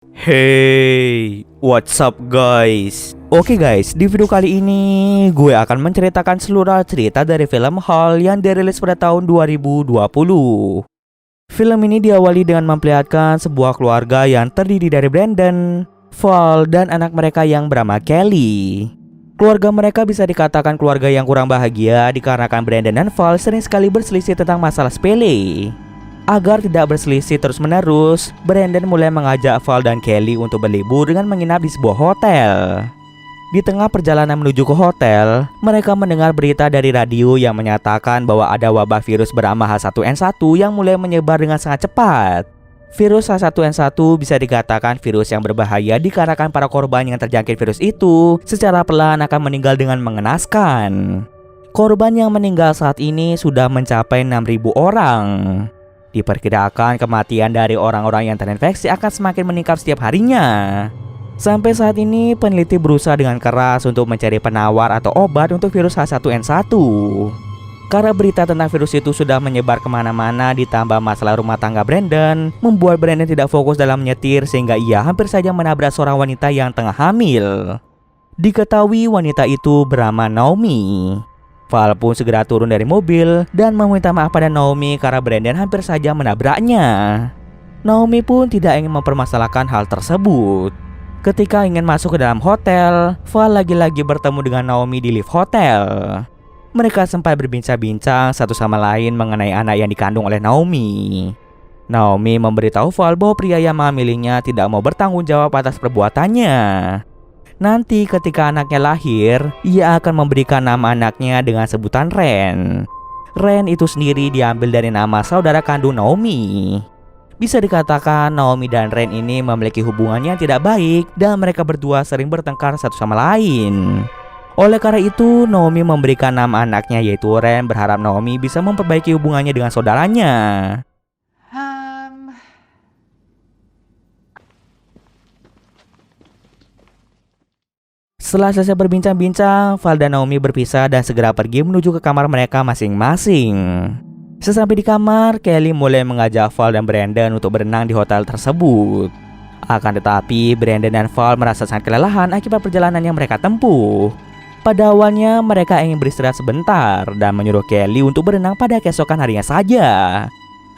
Hey, what's up guys? Oke guys, di video kali ini gue akan menceritakan seluruh cerita dari film Hall yang dirilis pada tahun 2020. Film ini diawali dengan memperlihatkan sebuah keluarga yang terdiri dari Brandon, Val, dan anak mereka yang bernama Kelly. Keluarga mereka bisa dikatakan keluarga yang kurang bahagia dikarenakan Brandon dan Val sering sekali berselisih tentang masalah sepele. Agar tidak berselisih terus-menerus, Brandon mulai mengajak Val dan Kelly untuk berlibur dengan menginap di sebuah hotel. Di tengah perjalanan menuju ke hotel, mereka mendengar berita dari radio yang menyatakan bahwa ada wabah virus bernama H1N1 yang mulai menyebar dengan sangat cepat. Virus H1N1 bisa dikatakan virus yang berbahaya dikarenakan para korban yang terjangkit virus itu secara pelan akan meninggal dengan mengenaskan. Korban yang meninggal saat ini sudah mencapai 6.000 orang. Diperkirakan kematian dari orang-orang yang terinfeksi akan semakin meningkat setiap harinya. Sampai saat ini peneliti berusaha dengan keras untuk mencari penawar atau obat untuk virus H1N1. Karena berita tentang virus itu sudah menyebar kemana-mana, ditambah masalah rumah tangga Brandon membuat Brandon tidak fokus dalam menyetir sehingga ia hampir saja menabrak seorang wanita yang tengah hamil. Diketahui wanita itu bernama Naomi. Val pun segera turun dari mobil dan meminta maaf pada Naomi karena Brandon hampir saja menabraknya. Naomi pun tidak ingin mempermasalahkan hal tersebut. Ketika ingin masuk ke dalam hotel, Val lagi-lagi bertemu dengan Naomi di lift hotel. Mereka sempat berbincang-bincang satu sama lain mengenai anak yang dikandung oleh Naomi. Naomi memberitahu Val bahwa pria yang mengamilinya tidak mau bertanggung jawab atas perbuatannya. Nanti ketika anaknya lahir, ia akan memberikan nama anaknya dengan sebutan Ren. Ren itu sendiri diambil dari nama saudara kandung Naomi. Bisa dikatakan Naomi dan Ren ini memiliki hubungan yang tidak baik dan mereka berdua sering bertengkar satu sama lain. Oleh karena itu, Naomi memberikan nama anaknya yaitu Ren, berharap Naomi bisa memperbaiki hubungannya dengan saudaranya. Setelah selesai berbincang-bincang, Val dan Naomi berpisah dan segera pergi menuju ke kamar mereka masing-masing. Sesampai di kamar, Kelly mulai mengajak Val dan Brandon untuk berenang di hotel tersebut. Akan tetapi, Brandon dan Val merasa sangat kelelahan akibat perjalanan yang mereka tempuh. Pada awalnya, mereka ingin beristirahat sebentar dan menyuruh Kelly untuk berenang pada keesokan harinya saja.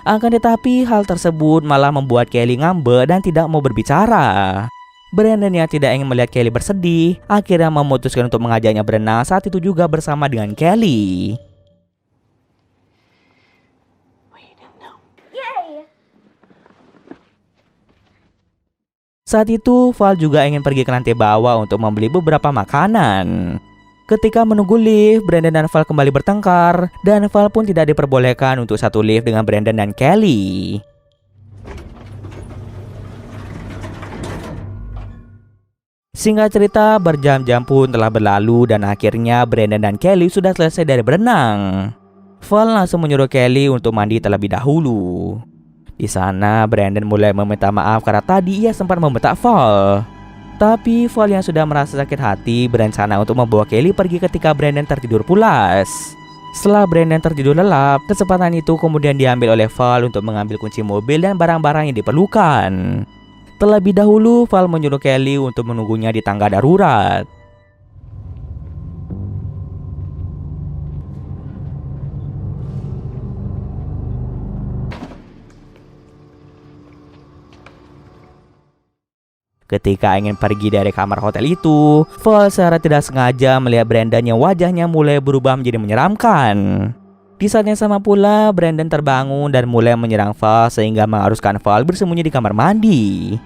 Akan tetapi, hal tersebut malah membuat Kelly ngambek dan tidak mau berbicara. Brandon yang tidak ingin melihat Kelly bersedih akhirnya memutuskan untuk mengajaknya berenang saat itu juga bersama dengan Kelly. Saat itu Val juga ingin pergi ke lantai bawah untuk membeli beberapa makanan. Ketika menunggu lift, Brandon dan Val kembali bertengkar dan Val pun tidak diperbolehkan untuk satu lift dengan Brandon dan Kelly. Singkat cerita, berjam-jam pun telah berlalu dan akhirnya Brandon dan Kelly sudah selesai dari berenang. Val langsung menyuruh Kelly untuk mandi terlebih dahulu. Di sana, Brandon mulai meminta maaf karena tadi ia sempat membentak Val. Tapi Val yang sudah merasa sakit hati berencana untuk membawa Kelly pergi ketika Brandon tertidur pulas. Setelah Brandon tertidur lelap, kesempatan itu kemudian diambil oleh Val untuk mengambil kunci mobil dan barang-barang yang diperlukan. Terlebih dahulu, Val menyuruh Kelly untuk menunggunya di tangga darurat. Ketika ingin pergi dari kamar hotel itu, Val secara tidak sengaja melihat Brandon yang wajahnya mulai berubah menjadi menyeramkan. Di saat yang sama pula, Brandon terbangun dan mulai menyerang Val sehingga mengharuskan Val bersembunyi di kamar mandi.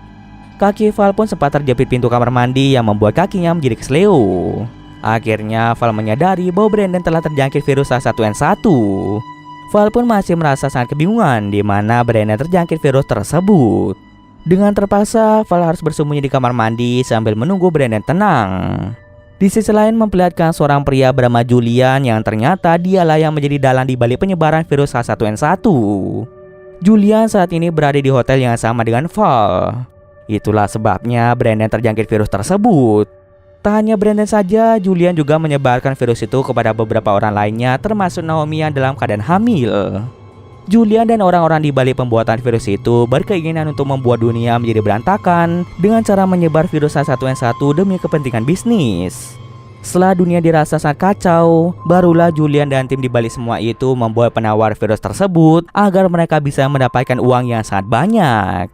Kaki Val pun sempat terjepit pintu kamar mandi yang membuat kakinya menjadi kesleo. Akhirnya Val menyadari bahwa Brandon telah terjangkit virus H1N1. Val pun masih merasa sangat kebingungan di mana Brandon terjangkit virus tersebut. Dengan terpaksa, Val harus bersembunyi di kamar mandi sambil menunggu Brandon tenang. Di sisi lain memperlihatkan seorang pria bernama Julian yang ternyata dialah yang menjadi dalang di balik penyebaran virus H1N1. Julian saat ini berada di hotel yang sama dengan Val. Itulah sebabnya Brandon terjangkit virus tersebut. Tak hanya Brandon saja, Julian juga menyebarkan virus itu kepada beberapa orang lainnya termasuk Naomi yang dalam keadaan hamil. Julian dan orang-orang di balik pembuatan virus itu berkeinginan untuk membuat dunia menjadi berantakan dengan cara menyebar virus H1N1 demi kepentingan bisnis. Setelah dunia dirasa sangat kacau, barulah Julian dan tim di balik semua itu membuat penawar virus tersebut agar mereka bisa mendapatkan uang yang sangat banyak.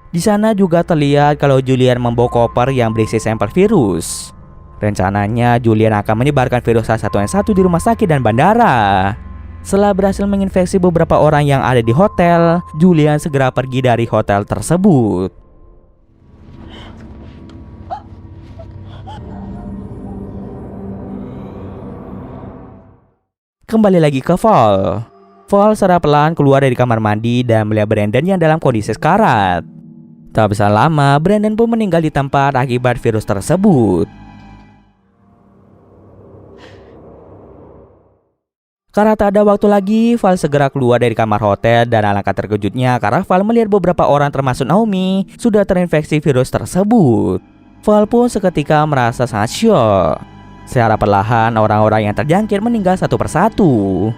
Di sana juga terlihat kalau Julian membawa koper yang berisi sampel virus. Rencananya Julian akan menyebarkan virus H1N1 di rumah sakit dan bandara. Setelah berhasil menginfeksi beberapa orang yang ada di hotel, Julian segera pergi dari hotel tersebut. Kembali lagi ke Val. Val secara pelan keluar dari kamar mandi dan melihat Brandon yang dalam kondisi sekarat. Tak bisa lama, Brandon pun meninggal di tempat akibat virus tersebut. Karena tak ada waktu lagi, Val segera keluar dari kamar hotel dan alangkah terkejutnya karena Val melihat beberapa orang termasuk Naomi sudah terinfeksi virus tersebut. Val pun seketika merasa sangat syok. Secara perlahan, orang-orang yang terjangkit meninggal satu persatu.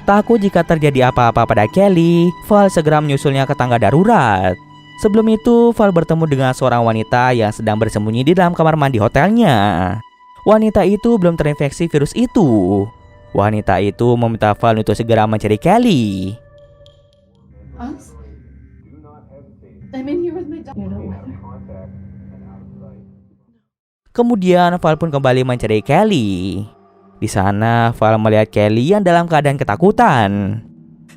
Takut jika terjadi apa-apa pada Kelly, Val segera menyusulnya ke tangga darurat. Sebelum itu, Val bertemu dengan seorang wanita yang sedang bersembunyi di dalam kamar mandi hotelnya. Wanita itu belum terinfeksi virus itu. Wanita itu meminta Val untuk segera mencari Kelly. Us? I'm in here with my dog. You know what? Kemudian Val pun kembali mencari Kelly. Di sana Val melihat Kelly yang dalam keadaan ketakutan.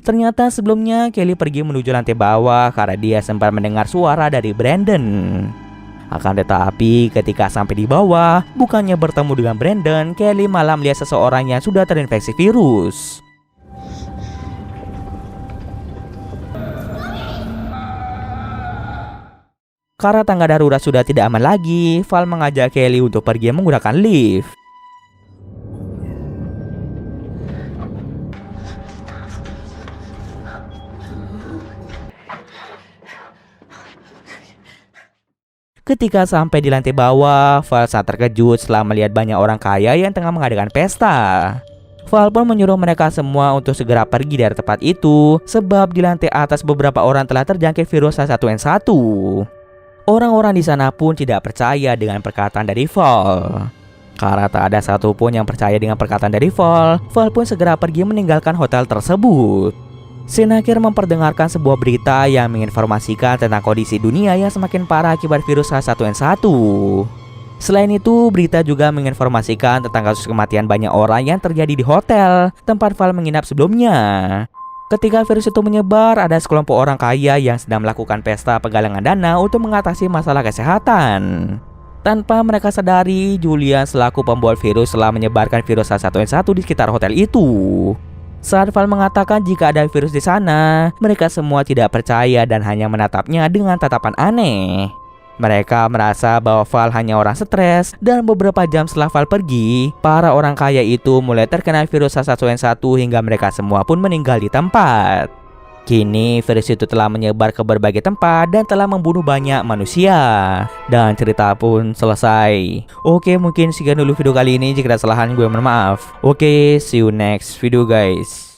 Ternyata sebelumnya Kelly pergi menuju lantai bawah karena dia sempat mendengar suara dari Brandon. Akan tetapi ketika sampai di bawah, bukannya bertemu dengan Brandon, Kelly malah melihat seseorang yang sudah terinfeksi virus. Karena tangga darurat sudah tidak aman lagi, Val mengajak Kelly untuk pergi menggunakan lift. Ketika sampai di lantai bawah, Val sangat terkejut setelah melihat banyak orang kaya yang tengah mengadakan pesta. Val pun menyuruh mereka semua untuk segera pergi dari tempat itu, sebab di lantai atas beberapa orang telah terjangkit virus H1N1. Orang-orang di sana pun tidak percaya dengan perkataan dari Val. Karena tak ada satupun yang percaya dengan perkataan dari Val, Val pun segera pergi meninggalkan hotel tersebut. Senaker memperdengarkan sebuah berita yang menginformasikan tentang kondisi dunia yang semakin parah akibat virus H1N1. Selain itu, berita juga menginformasikan tentang kasus kematian banyak orang yang terjadi di hotel tempat Val menginap sebelumnya. Ketika virus itu menyebar, ada sekelompok orang kaya yang sedang melakukan pesta penggalangan dana untuk mengatasi masalah kesehatan. Tanpa mereka sadari, Julian selaku pembawa virus telah menyebarkan virus H1N1 di sekitar hotel itu. Saat Val mengatakan jika ada virus di sana, mereka semua tidak percaya dan hanya menatapnya dengan tatapan aneh. Mereka merasa bahwa Val hanya orang stres, dan beberapa jam setelah Val pergi, para orang kaya itu mulai terkena virus H1N1 hingga mereka semua pun meninggal di tempat. Kini virus itu telah menyebar ke berbagai tempat dan telah membunuh banyak manusia. Dan cerita pun selesai. Oke, mungkin sekian dulu video kali ini. Jika ada kesalahan gue mohon maaf. Oke, see you next video guys.